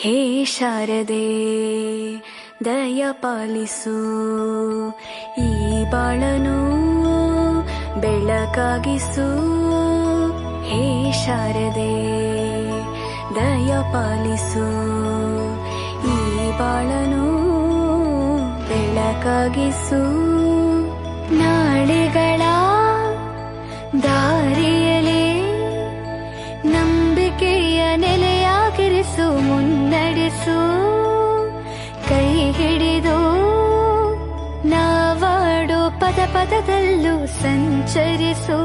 ಹೇ ಶಾರದೆ ದಯ ಪಾಲಿಸು, ಈ ಬಾಳನು ಬೆಳಕಾಗಿಸು. ಹೇ ಶಾರದೆ ದಯ ಪಾಲಿಸು, ಈ ಬಾಳನು ಬೆಳಕಾಗಿಸು. ನಾಳೆಗಳ ದಾರಿಯಲೇ ನಂಬಿಕೆಯ ನೆಲೆಯಾಗಿರಿಸು, ಮುನ್ನಡೆಸು. ಕೈ ಹಿಡಿದು ನಾವಾಡೋ ಪದ ಪದದಲ್ಲೂ ಸಂಚರಿಸು.